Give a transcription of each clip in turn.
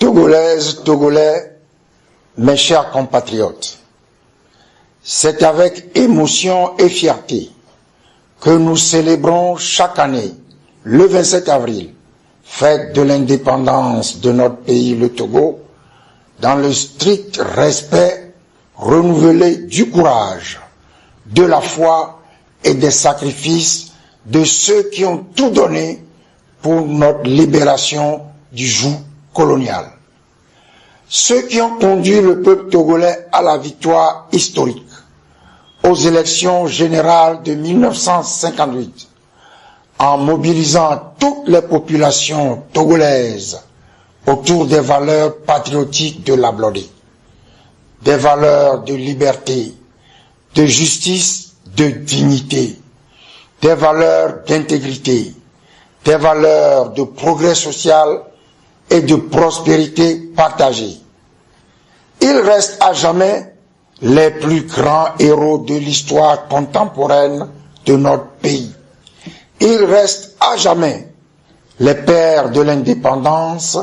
Togolaises, Togolais, mes chers compatriotes, c'est avec émotion et fierté que nous célébrons chaque année, le 27 avril, fête de l'indépendance de notre pays, le Togo, dans le strict respect renouvelé du courage, de la foi et des sacrifices de ceux qui ont tout donné pour notre libération du joug colonial. Ceux qui ont conduit le peuple togolais à la victoire historique aux élections générales de 1958, en mobilisant toutes les populations togolaises autour des valeurs patriotiques de l'Ablodé, des valeurs de liberté, de justice, de dignité, des valeurs d'intégrité, des valeurs de progrès social et de prospérité partagée. Ils restent à jamais les plus grands héros de l'histoire contemporaine de notre pays. Ils restent à jamais les pères de l'indépendance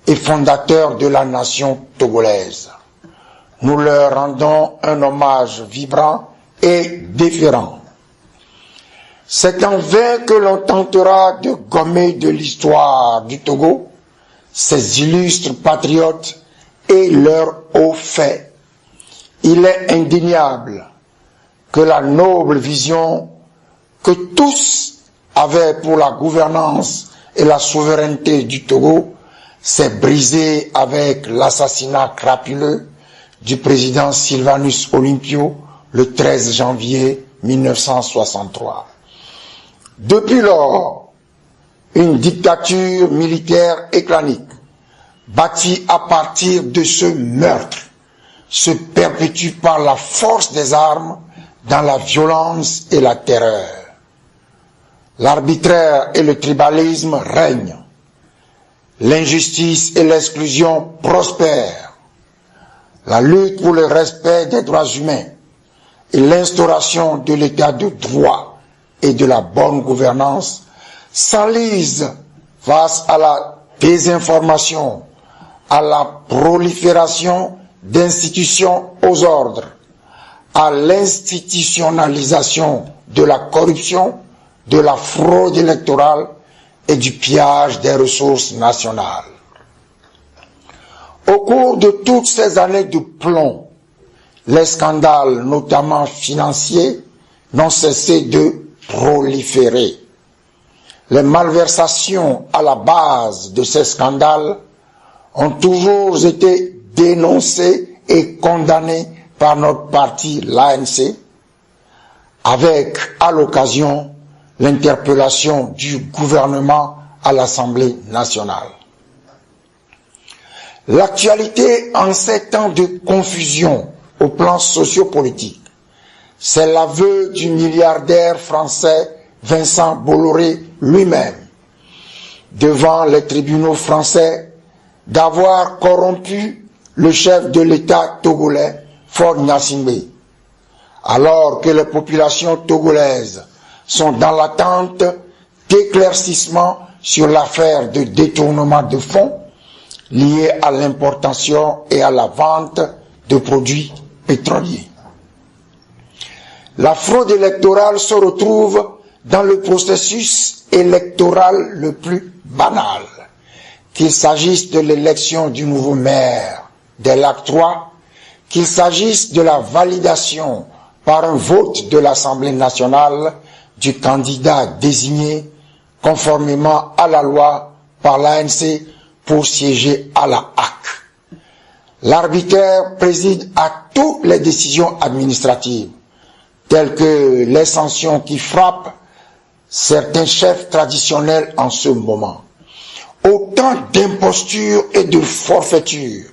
et fondateurs de la nation togolaise. Nous leur rendons un hommage vibrant et déférent. C'est en vain que l'on tentera de gommer de l'histoire du Togo ces illustres patriotes et leurs hauts faits. Il est indéniable que la noble vision que tous avaient pour la gouvernance et la souveraineté du Togo s'est brisée avec l'assassinat crapuleux du président Sylvanus Olympio le 13 janvier 1963. Depuis lors, une dictature militaire et clanique, bâtie à partir de ce meurtre, se perpétue par la force des armes dans la violence et la terreur. L'arbitraire et le tribalisme règnent. L'injustice et l'exclusion prospèrent. La lutte pour le respect des droits humains et l'instauration de l'état de droit et de la bonne gouvernance s'enlisent face à la désinformation, à la prolifération d'institutions aux ordres, à l'institutionnalisation de la corruption, de la fraude électorale et du pillage des ressources nationales. Au cours de toutes ces années de plomb, les scandales, notamment financiers, n'ont cessé de proliférer. Les malversations à la base de ces scandales ont toujours été dénoncées et condamnées par notre parti, l'ANC, avec, à l'occasion, l'interpellation du gouvernement à l'Assemblée nationale. L'actualité en ces temps de confusion au plan sociopolitique, c'est l'aveu du milliardaire français Vincent Bolloré lui-même, devant les tribunaux français, d'avoir corrompu le chef de l'État togolais, Faure Gnassingbé, alors que les populations togolaises sont dans l'attente d'éclaircissements sur l'affaire de détournement de fonds liés à l'importation et à la vente de produits pétroliers. La fraude électorale se retrouve dans le processus électoral le plus banal, qu'il s'agisse de l'élection du nouveau maire des Lacs 3, qu'il s'agisse de la validation par un vote de l'Assemblée nationale du candidat désigné conformément à la loi par l'ANC pour siéger à la HAC. L'arbitraire préside à toutes les décisions administratives, telles que les sanctions qui frappent certains chefs traditionnels en ce moment. Autant d'impostures et de forfaitures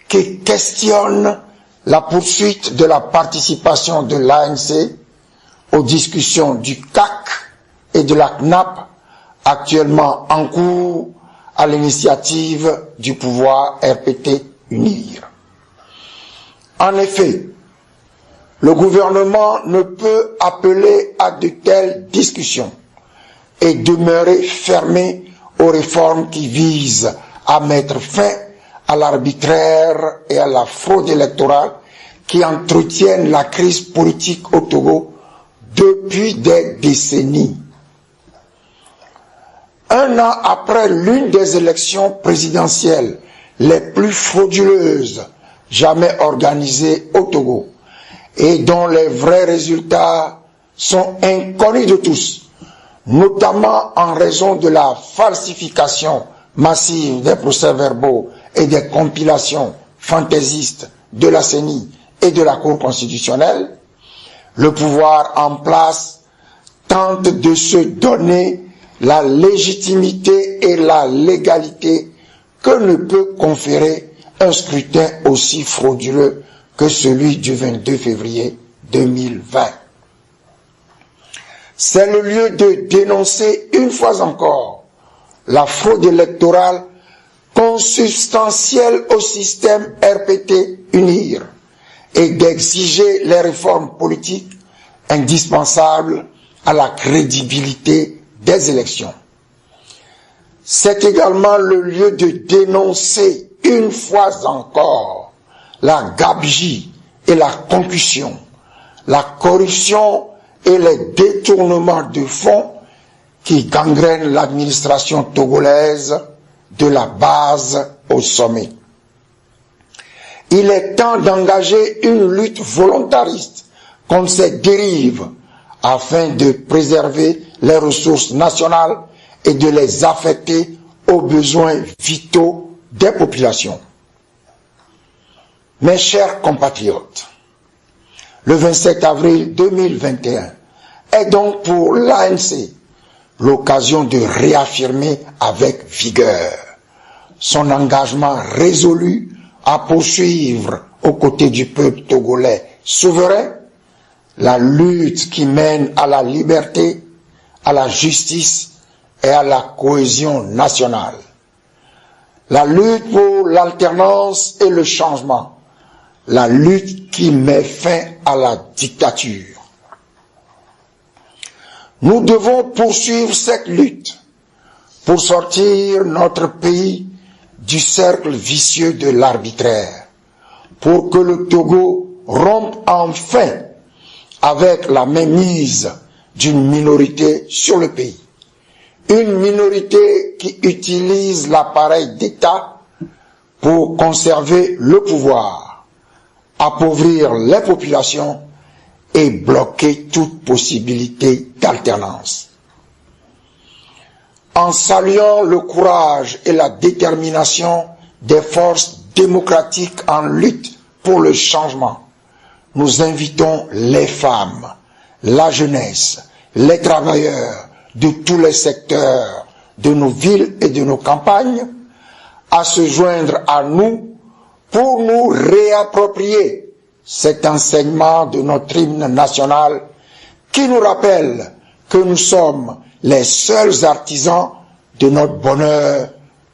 qui questionnent la poursuite de la participation de l'ANC aux discussions du CAC et de la CNAP, actuellement en cours à l'initiative du pouvoir RPT UNIR. En effet, le gouvernement ne peut appeler à de telles discussions et demeurer fermé aux réformes qui visent à mettre fin à l'arbitraire et à la fraude électorale qui entretiennent la crise politique au Togo depuis des décennies. Un an après l'une des élections présidentielles les plus frauduleuses jamais organisées au Togo et dont les vrais résultats sont inconnus de tous, notamment en raison de la falsification massive des procès-verbaux et des compilations fantaisistes de la CENI et de la Cour constitutionnelle, le pouvoir en place tente de se donner la légitimité et la légalité que ne peut conférer un scrutin aussi frauduleux que celui du 22 février 2020. C'est le lieu de dénoncer une fois encore la fraude électorale consubstantielle au système RPT-UNIR et d'exiger les réformes politiques indispensables à la crédibilité des élections. C'est également le lieu de dénoncer une fois encore la gabegie et la concussion, la corruption et les détournements de fonds qui gangrènent l'administration togolaise de la base au sommet. Il est temps d'engager une lutte volontariste contre ces dérives afin de préserver les ressources nationales et de les affecter aux besoins vitaux des populations. Mes chers compatriotes, le 27 avril 2021 est donc pour l'ANC l'occasion de réaffirmer avec vigueur son engagement résolu à poursuivre aux côtés du peuple togolais souverain la lutte qui mène à la liberté, à la justice et à la cohésion nationale. La lutte pour l'alternance et le changement, la lutte qui met fin à la dictature. Nous devons poursuivre cette lutte pour sortir notre pays du cercle vicieux de l'arbitraire, pour que le Togo rompe enfin avec la mainmise d'une minorité sur le pays. Une minorité qui utilise l'appareil d'État pour conserver le pouvoir, appauvrir les populations et bloquer toute possibilité d'alternance. En saluant le courage et la détermination des forces démocratiques en lutte pour le changement, nous invitons les femmes, la jeunesse, les travailleurs de tous les secteurs de nos villes et de nos campagnes à se joindre à nous pour nous réapproprier cet enseignement de notre hymne national qui nous rappelle que nous sommes les seuls artisans de notre bonheur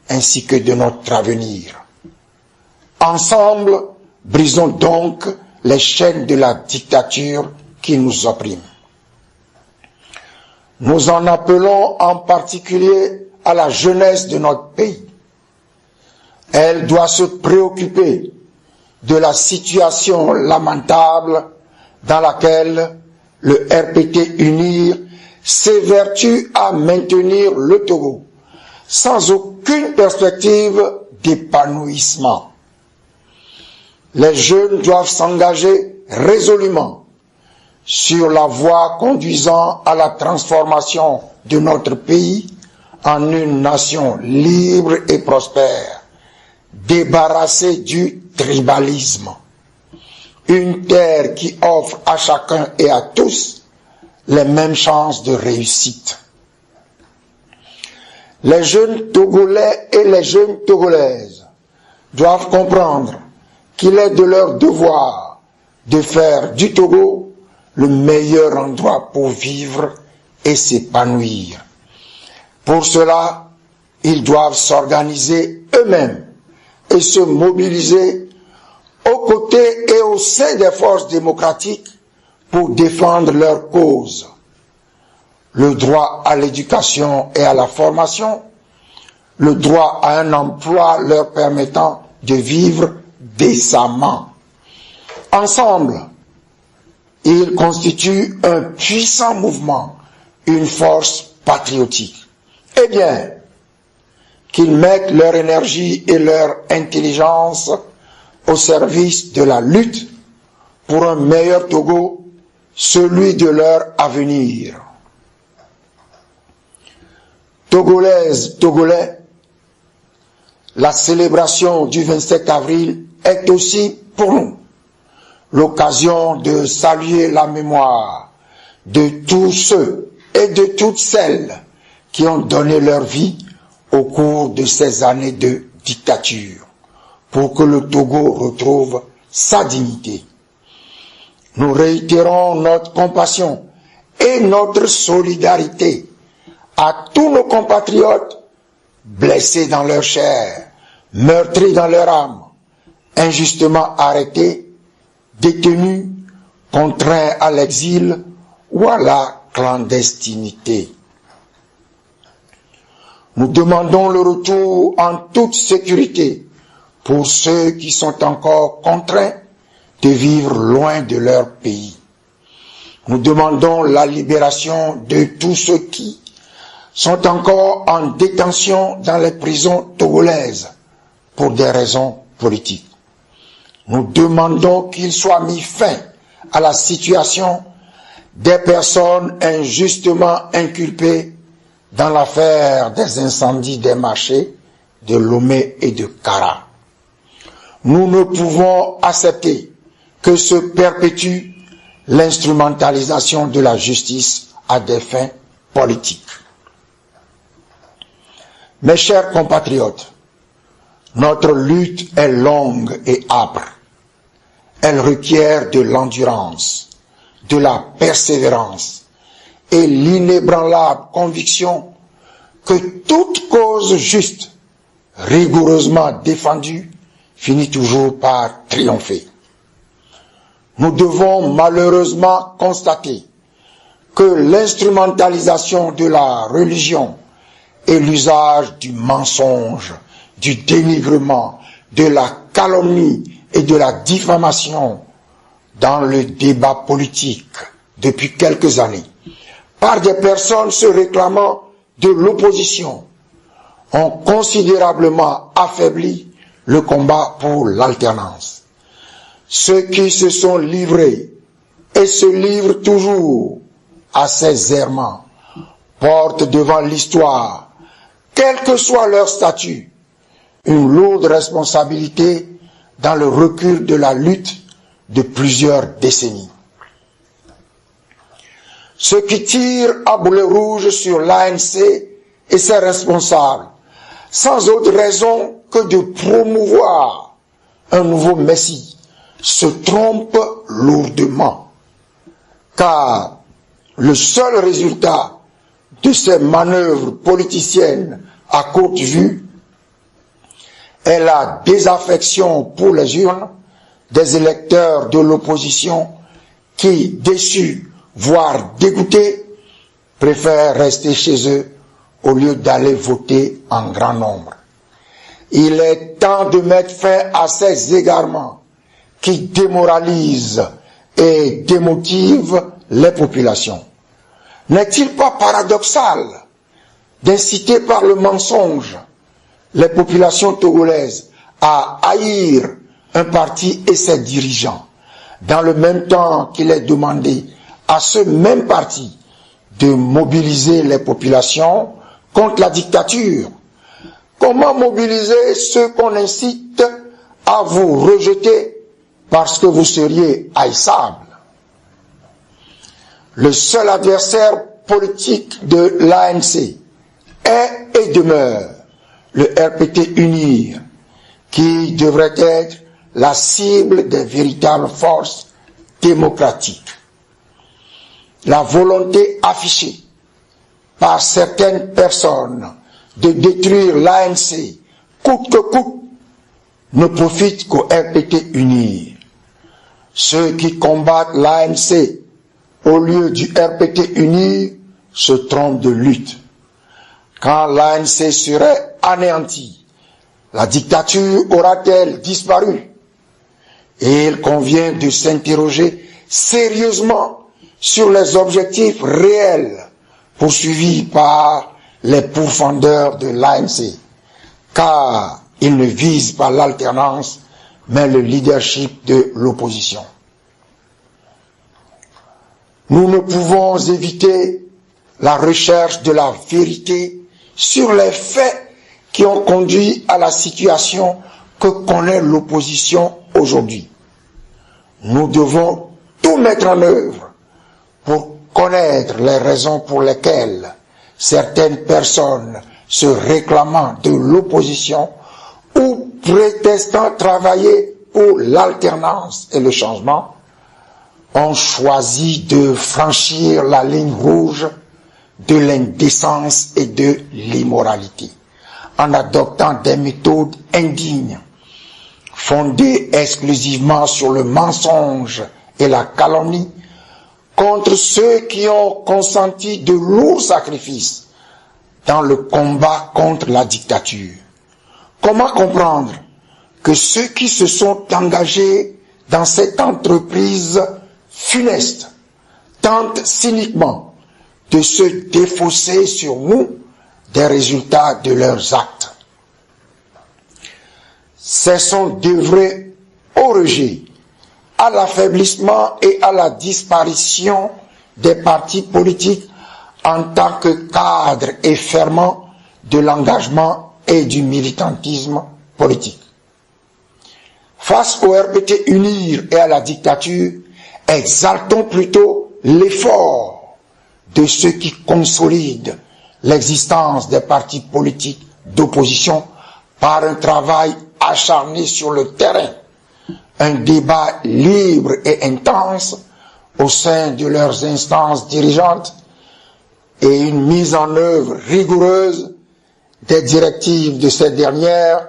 ainsi que de notre avenir. Ensemble, brisons donc les chaînes de la dictature qui nous opprime. Nous en appelons en particulier à la jeunesse de notre pays. Elle doit se préoccuper de la situation lamentable dans laquelle le RPT-UNIR s'évertue à maintenir le Togo, sans aucune perspective d'épanouissement. Les jeunes doivent s'engager résolument sur la voie conduisant à la transformation de notre pays en une nation libre et prospère, débarrassée du tribalisme, une terre qui offre à chacun et à tous les mêmes chances de réussite. Les jeunes Togolais et les jeunes Togolaises doivent comprendre qu'il est de leur devoir de faire du Togo le meilleur endroit pour vivre et s'épanouir. Pour cela, ils doivent s'organiser eux-mêmes et se mobiliser aux côtés et au sein des forces démocratiques pour défendre leur cause. Le droit à l'éducation et à la formation, le droit à un emploi leur permettant de vivre décemment. Ensemble, ils constituent un puissant mouvement, une force patriotique. Eh bien, qu'ils mettent leur énergie et leur intelligence au service de la lutte pour un meilleur Togo, celui de leur avenir. Togolaises, Togolais, la célébration du 27 avril est aussi pour nous l'occasion de saluer la mémoire de tous ceux et de toutes celles qui ont donné leur vie au cours de ces années de dictature pour que le Togo retrouve sa dignité. Nous réitérons notre compassion et notre solidarité à tous nos compatriotes blessés dans leur chair, meurtris dans leur âme, injustement arrêtés, détenus, contraints à l'exil ou à la clandestinité. Nous demandons le retour en toute sécurité pour ceux qui sont encore contraints de vivre loin de leur pays. Nous demandons la libération de tous ceux qui sont encore en détention dans les prisons togolaises pour des raisons politiques. Nous demandons qu'il soit mis fin à la situation des personnes injustement inculpées dans l'affaire des incendies des marchés de Lomé et de Kara. Nous ne pouvons accepter que se perpétue l'instrumentalisation de la justice à des fins politiques. Mes chers compatriotes, notre lutte est longue et âpre. Elle requiert de l'endurance, de la persévérance et l'inébranlable conviction que toute cause juste, rigoureusement défendue, finit toujours par triompher. Nous devons malheureusement constater que l'instrumentalisation de la religion et l'usage du mensonge, du dénigrement, de la calomnie et de la diffamation dans le débat politique depuis quelques années, par des personnes se réclamant de l'opposition, ont considérablement affaibli le combat pour l'alternance. Ceux qui se sont livrés et se livrent toujours à ces errements portent devant l'histoire, quel que soit leur statut, une lourde responsabilité dans le recul de la lutte de plusieurs décennies. Ceux qui tirent à boulet rouge sur l'ANC et ses responsables, sans autre raison que de promouvoir un nouveau Messie, se trompent lourdement, car le seul résultat de ces manœuvres politiciennes à courte vue est la désaffection pour les urnes des électeurs de l'opposition qui, déçus, voire dégoûtés, préfèrent rester chez eux au lieu d'aller voter en grand nombre. Il est temps de mettre fin à ces égarements qui démoralisent et démotivent les populations. N'est-il pas paradoxal d'inciter par le mensonge les populations togolaises à haïr un parti et ses dirigeants, dans le même temps qu'il est demandé à ce même parti de mobiliser les populations contre la dictature? Comment mobiliser ceux qu'on incite à vous rejeter parce que vous seriez haïssables? Le seul adversaire politique de l'ANC est et demeure le RPT UNIR, qui devrait être la cible des véritables forces démocratiques. La volonté affichée par certaines personnes de détruire l'ANC coûte que coûte ne profite qu'au RPT UNIR. Ceux qui combattent l'ANC au lieu du RPT UNIR se trompent de lutte. Quand l'ANC serait anéantie, La dictature aura-t-elle disparu? Et il convient de s'interroger sérieusement sur les objectifs réels poursuivis par les pourfendeurs de l'ANC, car ils ne visent pas l'alternance, mais le leadership de l'opposition. Nous ne pouvons éviter la recherche de la vérité sur les faits qui ont conduit à la situation que connaît l'opposition aujourd'hui. Nous devons tout mettre en œuvre pour connaître les raisons pour lesquelles certaines personnes se réclamant de l'opposition ou prétestant travailler pour l'alternance et le changement ont choisi de franchir la ligne rouge de l'indécence et de l'immoralité, en adoptant des méthodes indignes, fondées exclusivement sur le mensonge et la calomnie, contre ceux qui ont consenti de lourds sacrifices dans le combat contre la dictature. Comment comprendre que ceux qui se sont engagés dans cette entreprise funeste tentent cyniquement de se défausser sur nous des résultats de leurs actes? Cessons d'œuvrer au rejet, à l'affaiblissement et à la disparition des partis politiques en tant que cadre et ferment de l'engagement et du militantisme politique. Face au RPT unir et à la dictature, exaltons plutôt l'effort de ceux qui consolident l'existence des partis politiques d'opposition par un travail acharné sur le terrain, un débat libre et intense au sein de leurs instances dirigeantes et une mise en œuvre rigoureuse des directives de ces dernières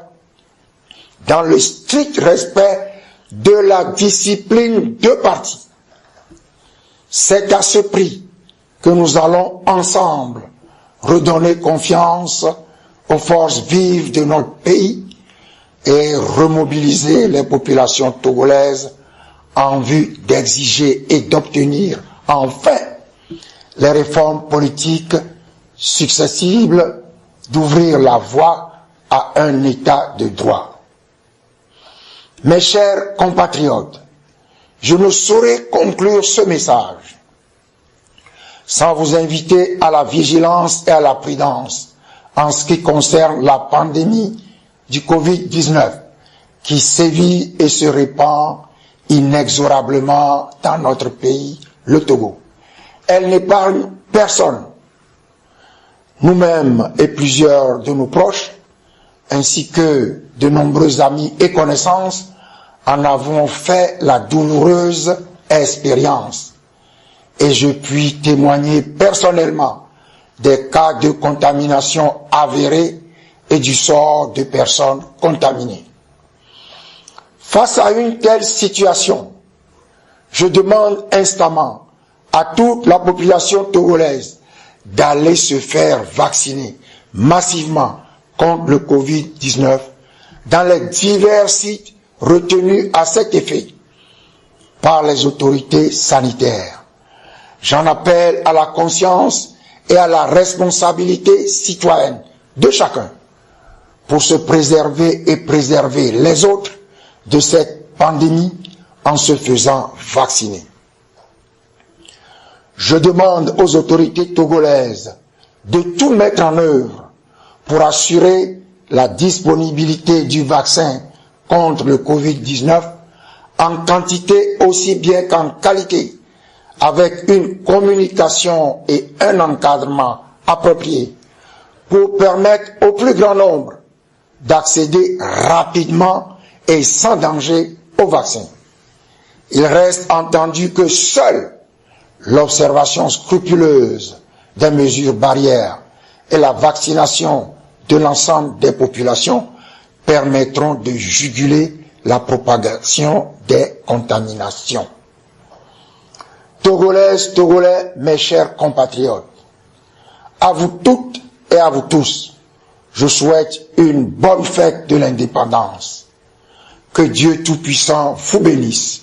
dans le strict respect de la discipline de parti. C'est à ce prix que nous allons ensemble redonner confiance aux forces vives de notre pays et remobiliser les populations togolaises en vue d'exiger et d'obtenir enfin les réformes politiques successibles, d'ouvrir la voie à un état de droit. Mes chers compatriotes, je ne saurais conclure ce message sans vous inviter à la vigilance et à la prudence en ce qui concerne la pandémie du Covid-19 qui sévit et se répand inexorablement dans notre pays, le Togo. Elle n'épargne personne. Nous-mêmes et plusieurs de nos proches, ainsi que de nombreux amis et connaissances, en avons fait la douloureuse expérience. Et je puis témoigner personnellement des cas de contamination avérés et du sort de personnes contaminées. Face à une telle situation, je demande instamment à toute la population togolaise d'aller se faire vacciner massivement contre le Covid-19 dans les divers sites retenus à cet effet par les autorités sanitaires. J'en appelle à la conscience et à la responsabilité citoyenne de chacun pour se préserver et préserver les autres de cette pandémie en se faisant vacciner. Je demande aux autorités togolaises de tout mettre en œuvre pour assurer la disponibilité du vaccin contre le Covid-19 en quantité aussi bien qu'en qualité, avec une communication et un encadrement approprié pour permettre au plus grand nombre d'accéder rapidement et sans danger au vaccin. Il reste entendu que seule l'observation scrupuleuse des mesures barrières et la vaccination de l'ensemble des populations permettront de juguler la propagation des contaminations. Togolaises, Togolais, mes chers compatriotes, à vous toutes et à vous tous, je souhaite une bonne fête de l'indépendance. Que Dieu Tout-Puissant vous bénisse,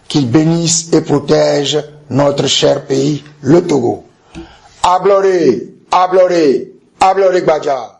qu'il bénisse et protège notre cher pays, le Togo. Abloré, abloré, abloré Gbadja.